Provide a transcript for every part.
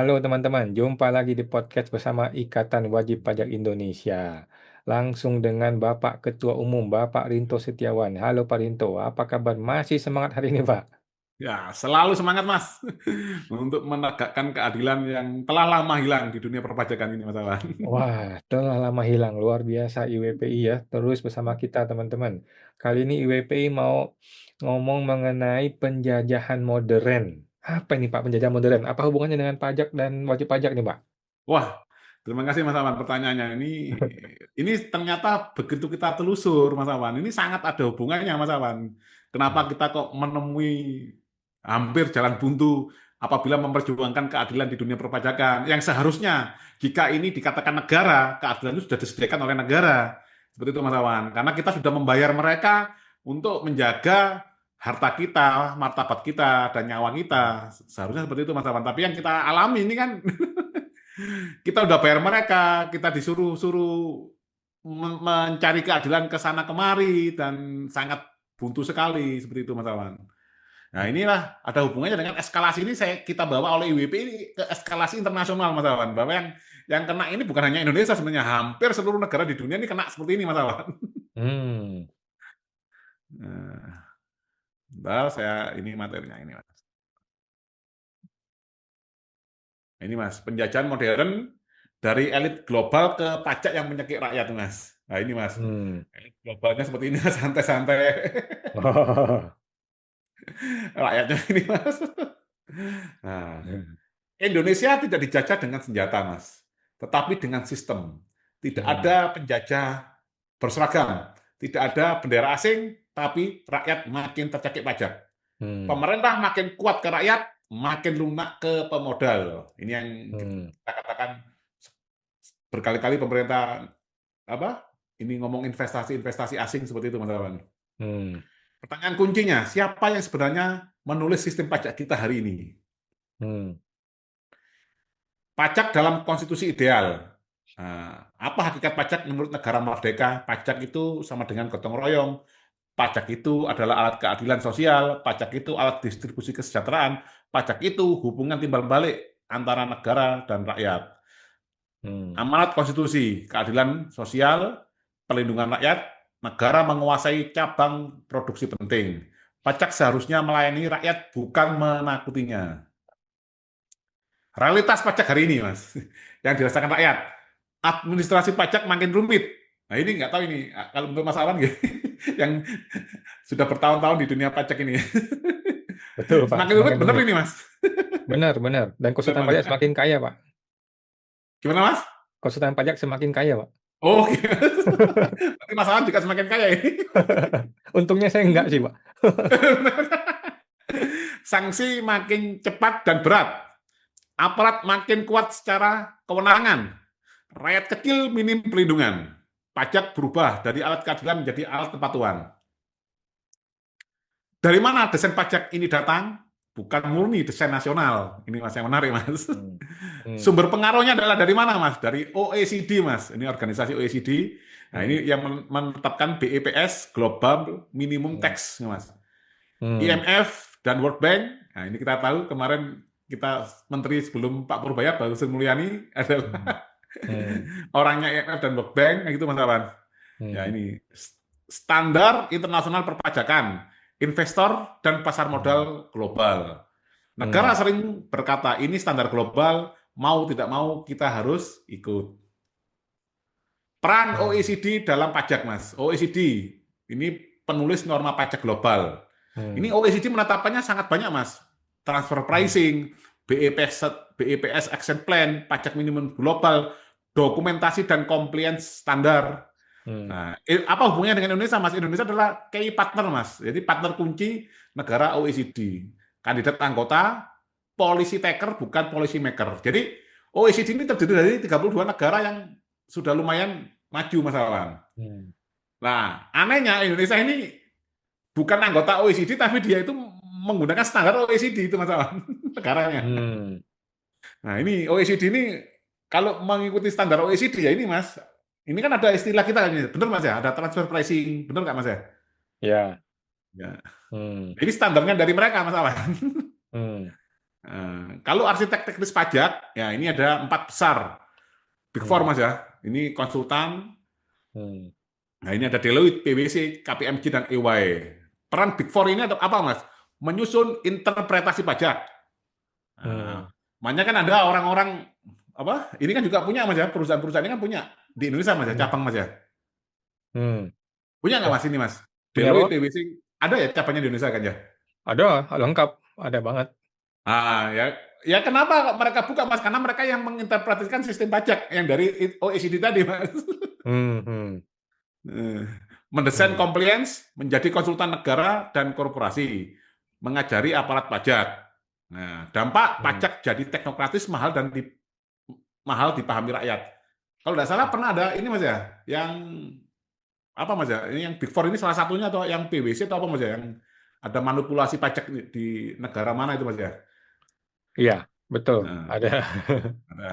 Halo teman-teman, jumpa lagi di podcast bersama Ikatan Wajib Pajak Indonesia. Langsung dengan Bapak Ketua Umum, Bapak Rinto Setiawan. Halo Pak Rinto, apa kabar? Masih semangat hari ini, Pak? Ya, selalu semangat Mas untuk menegakkan keadilan yang telah lama hilang di dunia perpajakan ini, Mas Awan. Wah, telah lama hilang, luar biasa IWPI ya. Terus bersama kita teman-teman. Kali ini IWPI mau ngomong mengenai penjajahan modern. Apa ini Pak penjajahan modern? Apa hubungannya dengan pajak dan wajib pajak nih Pak? Wah, terima kasih Mas Awan pertanyaannya. Ini ternyata begitu kita telusur, Mas Awan. Ini sangat ada hubungannya, Mas Awan. Kenapa Hmm. kita kok menemui hampir jalan buntu apabila memperjuangkan keadilan di dunia perpajakan? Yang seharusnya jika ini dikatakan negara, keadilan itu sudah disediakan oleh negara. Seperti itu, Mas Awan. Karena kita sudah membayar mereka untuk menjaga harta kita, martabat kita, dan nyawa kita. Seharusnya seperti itu, Mas Awan. Tapi yang kita alami ini kan kita udah bayar mereka, kita disuruh-suruh mencari keadilan ke sana kemari dan sangat buntu sekali seperti itu Mas Awan. Nah inilah ada hubungannya dengan eskalasi ini kita bawa oleh IWP ini ke eskalasi internasional Mas Awan. Bahwa yang kena ini bukan hanya Indonesia sebenarnya, hampir seluruh negara di dunia ini kena seperti ini Mas Awan. Hmm. Nah, bentar, saya ini materinya ini Mas. Ini Mas, penjajahan modern dari elit global ke pajak yang menyekik rakyat Mas. Nah ini Mas, Hmm. elit globalnya seperti ini Mas, santai-santai. Rakyatnya ini Mas. Nah, Indonesia tidak dijajah dengan senjata Mas, tetapi dengan sistem. Tidak Hmm. ada penjajah berseragam, tidak ada bendera asing, tapi rakyat makin tercekik pajak. Hmm. Pemerintah makin kuat ke rakyat, makin lunak ke pemodal. Ini yang Hmm. kita katakan berkali-kali pemerintah apa? Ini ngomong investasi-investasi asing seperti itu Mas Awan. Hmm. Pertanyaan kuncinya, siapa yang sebenarnya menulis sistem pajak kita hari ini? Hmm. Pajak dalam konstitusi ideal. Nah, apa hakikat pajak menurut negara merdeka? Pajak itu sama dengan gotong royong. Pajak itu adalah alat keadilan sosial. Pajak itu alat distribusi kesejahteraan. Pajak itu hubungan timbal balik antara negara dan rakyat. Hmm. Amanat konstitusi, keadilan sosial, perlindungan rakyat, negara menguasai cabang produksi penting. Pajak seharusnya melayani rakyat, bukan menakutinya. Realitas pajak hari ini, Mas, yang dirasakan rakyat, administrasi pajak makin rumit. Nah ini nggak tahu ini, kalau untuk Mas Awan yang sudah bertahun-tahun di dunia pajak ini. Betul, Pak, Semakin rumit, semakin bener rumit. ini, Mas. Benar, benar. Dan Bener, konsultan Mas. pajak semakin kaya, Pak. Gimana, Mas? Konsultan pajak semakin kaya, Pak. Oh, berarti Mas Awan juga semakin kaya ini. Untungnya saya enggak sih, Pak. Sanksi makin cepat dan berat. Aparat makin kuat secara kewenangan. Rakyat kecil minim perlindungan. Pajak berubah dari alat keadilan menjadi alat kepatuhan. Dari mana desain pajak ini datang? Bukan murni desain nasional. Ini Mas yang menarik, Mas. Hmm. Hmm. Sumber pengaruhnya adalah dari mana, Mas? Dari OECD, Mas. Ini organisasi OECD. Nah, Hmm. ini yang menetapkan BEPS, Global Minimum Hmm. Tax, Mas. Hmm. IMF dan World Bank. Nah, ini kita tahu kemarin kita menteri sebelum Pak Purbaya, Pak Sri Mulyani Hmm. adalah Hmm. orangnya IMF dan World Bank, nah gitu Mas Awan. Ya Hmm. ini standar internasional perpajakan, investor dan pasar Hmm. modal global. Negara Hmm. sering berkata ini standar global, mau tidak mau kita harus ikut. Peran Hmm. OECD dalam pajak, Mas. OECD ini penulis norma pajak global. Ini Hmm. OECD menetapkannya sangat banyak, Mas. Transfer Hmm. pricing, BEPS Action Plan, pajak minimum global, dokumentasi dan compliance standar. Hmm. Nah, apa hubungannya dengan Indonesia, Mas? Indonesia adalah key partner, Mas. Jadi partner kunci negara OECD. Kandidat anggota, policy taker, bukan policy maker. Jadi OECD ini terdiri dari 32 negara yang sudah lumayan maju, Mas Awan. Hmm. Nah, anehnya Indonesia ini bukan anggota OECD, tapi dia itu menggunakan standar OECD itu, Mas Awan, negaranya. Hmm. Nah, ini OECD ini kalau mengikuti standar OECD ya ini, Mas. Ini kan ada istilah kita ini, benar Mas ya? Ada transfer pricing, benar nggak Mas ya? Ya. Ya. Hmm. Jadi standarnya dari mereka, Mas Awan. Hmm. Kalau arsitek teknis pajak, ya ini ada 4 besar. Big Four Hmm, Mas ya. Ini konsultan. hmm, Nah ini ada Deloitte, PwC, KPMG, dan EY. Peran Big Four ini ada apa Mas? Menyusun interpretasi pajak. Nah, hmm, makanya kan ada orang-orang apa? Ini kan juga punya Mas ya, perusahaan-perusahaan ini kan punya di Indonesia Mas ya, hmm, cabang Mas ya. hmm. Punya nggak Oh, Mas ini Mas? punya apa? Deloitte, PwC, ada ya cabangnya di Indonesia kan ya? Ada, lengkap, ada banget. Ya, ya kenapa mereka buka Mas? Karena mereka yang menginterpretasikan sistem pajak yang dari OECD tadi Mas. Hmm, hmm, Eh, Mendesain hmm, compliance, menjadi konsultan negara dan korporasi, mengajari aparat pajak. Nah, dampak hmm, pajak jadi teknokratis, mahal dipahami rakyat. Kalau tidak salah pernah ada ini Mas ya, yang apa Mas ya? Ini yang Big Four ini salah satunya atau yang PwC atau apa Mas ya? Yang ada manipulasi pajak di negara mana itu Mas ya? iya, betul, Nah, ada. ada.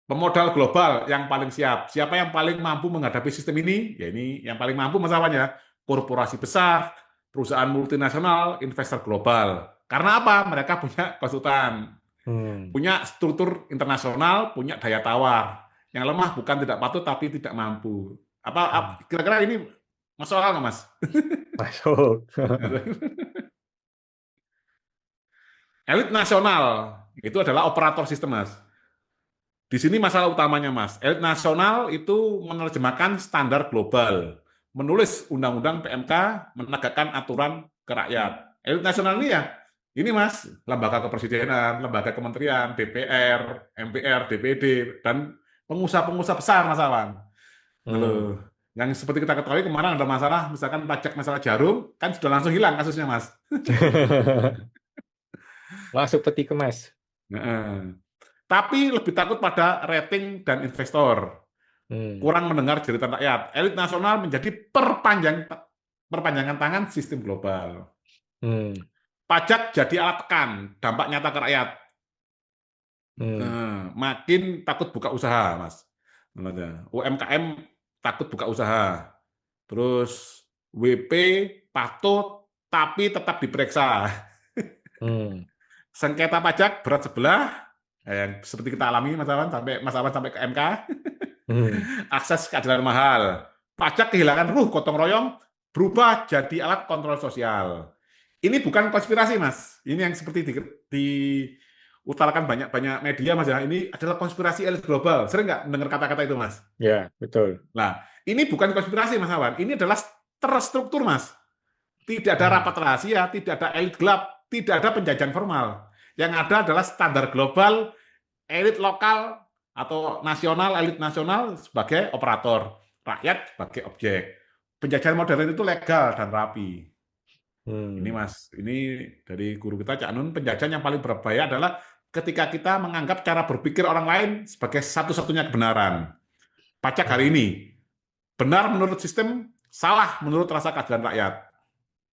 Pemodal global yang paling siap. Siapa yang paling mampu menghadapi sistem ini? Ya ini yang paling mampu masalahnya. Korporasi besar, perusahaan multinasional, investor global. Karena apa? Mereka punya konsultan, Hmm, punya struktur internasional, punya daya tawar. Yang lemah bukan tidak patuh tapi tidak mampu. hmm. Kira-kira ini masalah nggak Mas? Masuk. Elit nasional itu adalah operator sistem Mas. Di sini masalah utamanya, Mas. Elit nasional itu menerjemahkan standar global, menulis undang-undang PMK, menegakkan aturan ke rakyat. Elit nasional ini ya, ini Mas, lembaga kepresidenan, lembaga kementerian, DPR, MPR, DPD, dan pengusaha-pengusaha besar, Mas Awan. Hmm. Lalu, yang seperti kita ketahui kemarin ada masalah, misalkan pajak masalah jarum, kan sudah langsung hilang kasusnya, Mas. Masuk peti kemas. Nah, tapi lebih takut pada rating dan investor. Hmm, Kurang mendengar jeritan rakyat. Elit nasional menjadi perpanjangan tangan sistem global. hmm, Pajak jadi alat tekan, dampak nyata ke rakyat. hmm, Makin takut buka usaha, Mas. UMKM takut buka usaha. Terus WP patuh tapi tetap diperiksa. hmm, Sengketa pajak berat sebelah, yang seperti kita alami Mas Awan sampai ke MK. hmm. Akses keadilan mahal. Pajak kehilangan ruh gotong royong berubah jadi alat kontrol sosial. Ini bukan konspirasi, Mas. Ini yang seperti diutarakan banyak-banyak media, Mas ya. Ini adalah konspirasi elit global. Sering nggak dengar kata-kata itu, Mas? Ya, betul. Nah, ini bukan konspirasi, Mas Awan. Ini adalah terstruktur, Mas. Tidak ada Hmm, rapat rahasia, tidak ada elit gelap, tidak ada penjajahan formal. Yang ada adalah standar global, elit lokal atau nasional, elit nasional sebagai operator, rakyat sebagai objek. Penjajahan modern itu legal dan rapi. Ini hmm, Mas, ini dari guru kita Cak Nun, penjajahan yang paling berbahaya adalah ketika kita menganggap cara berpikir orang lain sebagai satu-satunya kebenaran. Pajak hari hmm, ini benar menurut sistem, salah menurut rasa keadilan rakyat.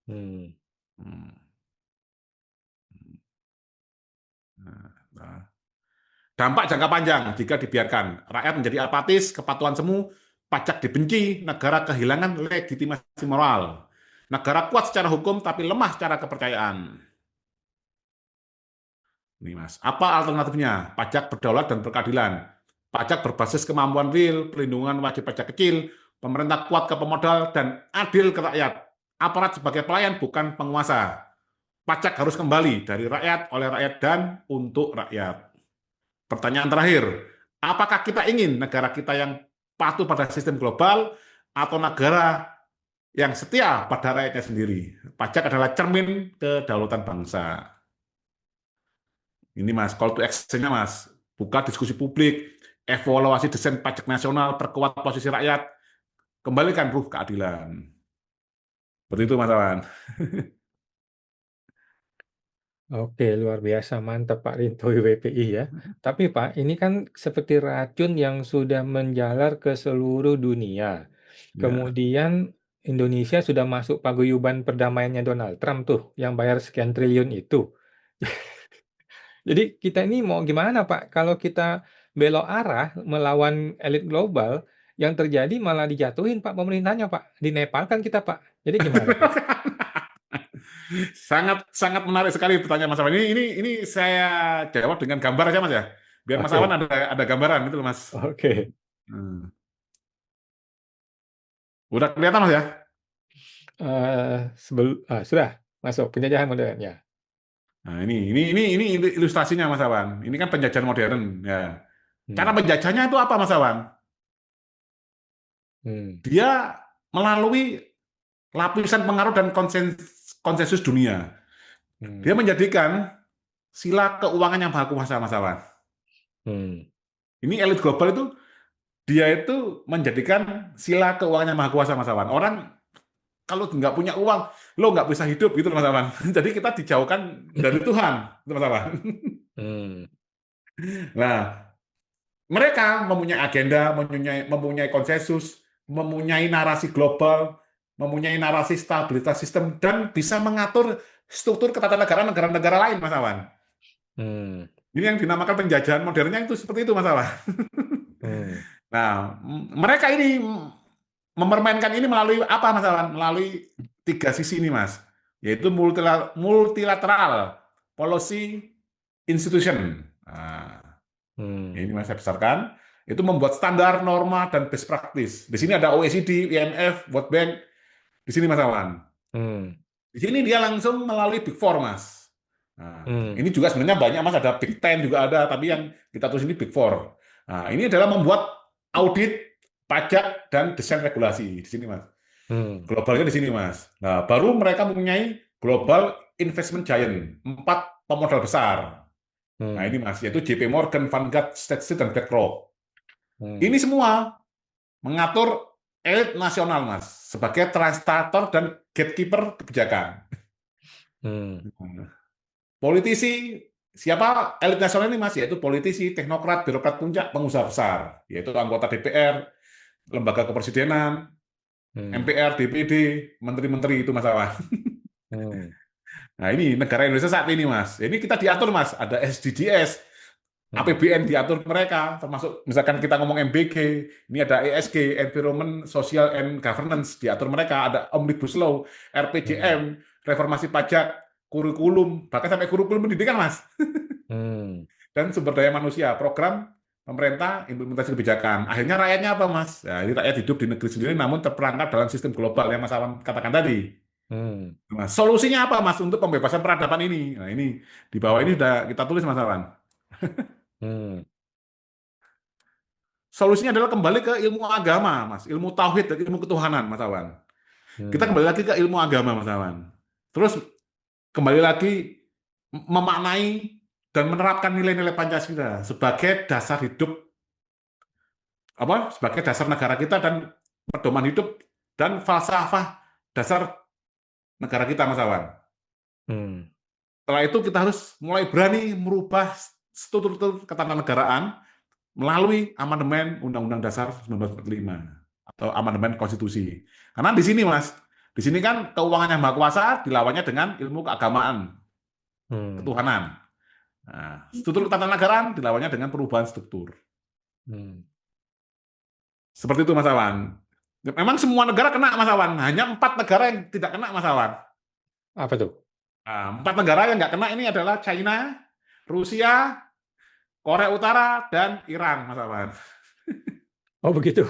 hmm, Hmm. Nah, dampak jangka panjang jika dibiarkan. Rakyat menjadi apatis, kepatuhan semu, pajak dibenci, negara kehilangan legitimasi moral. Negara kuat secara hukum tapi lemah secara kepercayaan. Ini Mas, apa alternatifnya? Pajak berdaulat dan berkeadilan. Pajak berbasis kemampuan real, perlindungan wajib pajak kecil, pemerintah kuat ke pemodal, dan adil ke rakyat. Aparat sebagai pelayan bukan penguasa. Pajak harus kembali dari rakyat, oleh rakyat, dan untuk rakyat. Pertanyaan terakhir, apakah kita ingin negara kita yang patuh pada sistem global atau negara yang setia pada rakyatnya sendiri? Pajak adalah cermin kedaulatan bangsa. Ini Mas, call to action-nya Mas. Buka diskusi publik, evaluasi desain pajak nasional, perkuat posisi rakyat, kembalikan ruh keadilan. Seperti itu Mas Awan. Oke, luar biasa, mantap Pak Rinto WPI ya. Tapi Pak, ini kan seperti racun yang sudah menjalar ke seluruh dunia. Ya. Kemudian Indonesia sudah masuk paguyuban perdamaiannya Donald Trump tuh, yang bayar sekian triliun itu. Jadi kita ini mau gimana Pak? Kalau kita belok arah melawan elit global, yang terjadi malah dijatuhin Pak pemerintahnya Pak. Di Nepal kan kita Pak. Jadi gimana tuh? Sangat sangat menarik sekali pertanyaan Mas Awan. Ini saya jawab dengan gambar aja Mas ya. Biar Mas Awan Oke, ada gambaran gitu loh Mas. oke. Hmm. Udah kelihatan Mas ya? Sudah masuk penjajahan modern ya. Nah, ini ilustrasinya Mas Awan. Ini kan penjajahan modern ya. Cara Hmm, penjajahnya itu apa Mas Awan? hmm, Dia melalui lapisan pengaruh dan konsensus dunia. Dia hmm, menjadikan sila keuangan yang baku Mas Awan. hmm, Ini elit global itu dia itu menjadikan sila keuangan yang maha kuasa Mas Awan. Orang kalau nggak punya uang, lo nggak bisa hidup gitu Mas Awan. Jadi kita dijauhkan dari Tuhan, gitu, Mas Awan. hmm, Nah, mereka mempunyai agenda, mempunyai konsensus, mempunyai narasi global, mempunyai narasi stabilitas sistem, dan bisa mengatur struktur ketatanegaraan negara-negara lain, Mas Awan. hmm, Ini yang dinamakan penjajahan modernnya itu seperti itu, Mas Awan. hmm, Nah, mereka ini mempermainkan ini melalui apa, Mas Awan? Melalui tiga sisi ini, Mas. Yaitu multilateral policy institution. Nah, ini hmm, Mas saya besarkan. Itu membuat standar, norma, dan best practice. Di sini ada OECD, IMF, World Bank. Di sini Mas Awan. hmm, Di sini dia langsung melalui Big Four, Mas. Nah, hmm, ini juga sebenarnya banyak, Mas. Ada Big Ten juga ada, tapi yang kita tulis ini Big Four. Nah, ini adalah membuat audit, pajak, dan desain regulasi. Di sini, Mas. hmm, Globalnya di sini, Mas. Nah, baru mereka mempunyai Global Investment Giant, 4 pemodal besar. Nah, hmm, ini, Mas, yaitu JP Morgan, Vanguard, State Street, dan BlackRock. Ini hmm, semua mengatur elit nasional, Mas, sebagai translator dan gatekeeper kebijakan. hmm, Politisi, siapa elit nasional ini, Mas? Yaitu politisi, teknokrat, birokrat puncak, pengusaha besar, yaitu anggota DPR, lembaga kepresidenan, hmm, MPR, DPD, menteri-menteri itu, Mas Awan. hmm, Nah, ini negara Indonesia saat ini, Mas. Ini kita diatur, Mas. Ada SDGs, hmm, APBN diatur mereka, termasuk misalkan kita ngomong MBG, ini ada ESG, Environment, Social and Governance, diatur mereka, ada Omnibus Law, hmm, RPJM, reformasi pajak, kurikulum, bahkan sampai kurikulum pendidikan, Mas, hmm, dan sumber daya manusia, program pemerintah, implementasi kebijakan. Akhirnya rakyatnya apa, Mas? Ya, ini rakyat hidup di negeri sendiri, namun terperangkap dalam sistem global yang Mas Awan katakan tadi. hmm, Nah, solusinya apa, Mas, untuk pembebasan peradaban ini? Nah, ini di bawah ini sudah kita tulis, Mas Awan. hmm, Solusinya adalah kembali ke ilmu agama, Mas. Ilmu tauhid dan ilmu ketuhanan, Mas Awan. Kita hmm, kembali lagi ke ilmu agama, Mas Awan. Terus kembali lagi memaknai dan menerapkan nilai-nilai Pancasila sebagai dasar hidup, apa? Sebagai dasar negara kita dan pedoman hidup dan falsafah dasar negara kita, Mas Awan. hmm, Setelah itu kita harus mulai berani merubah struktur ketatanegaraan melalui amandemen Undang-Undang Dasar 1945 atau amandemen konstitusi. Karena di sini, Mas, di sini kan keuangan yang maha kuasa dilawannya dengan ilmu keagamaan, hmm, ketuhanan. Nah, struktur ketatanegaraan dilawannya dengan perubahan struktur. hmm. Seperti itu, Mas Awan. Memang semua negara kena, Mas Awan. Hanya 4 negara yang tidak kena, Mas Awan. Apa tuh? Nah, 4 negara yang nggak kena ini adalah China, Rusia, Korea Utara, dan Iran, Mas Awan. Oh begitu.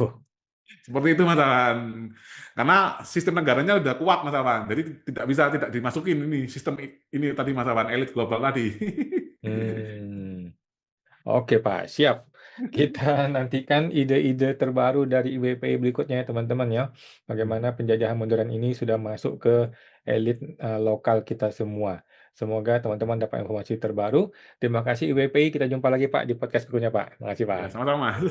Seperti itu Mas Awan. Karena sistem negaranya udah kuat Mas Awan. Jadi tidak dimasukin ini sistem ini tadi Mas Awan, elit global tadi. Hmm. Oke Pak, siap. Kita nantikan ide-ide terbaru dari IWPI berikutnya ya teman-teman ya. Bagaimana penjajahan modern ini sudah masuk ke elit lokal kita semua. Semoga teman-teman dapat informasi terbaru. Terima kasih IWPI, kita jumpa lagi Pak di podcast berikutnya Pak. Terima kasih Ya, Pak. sama-sama Mas.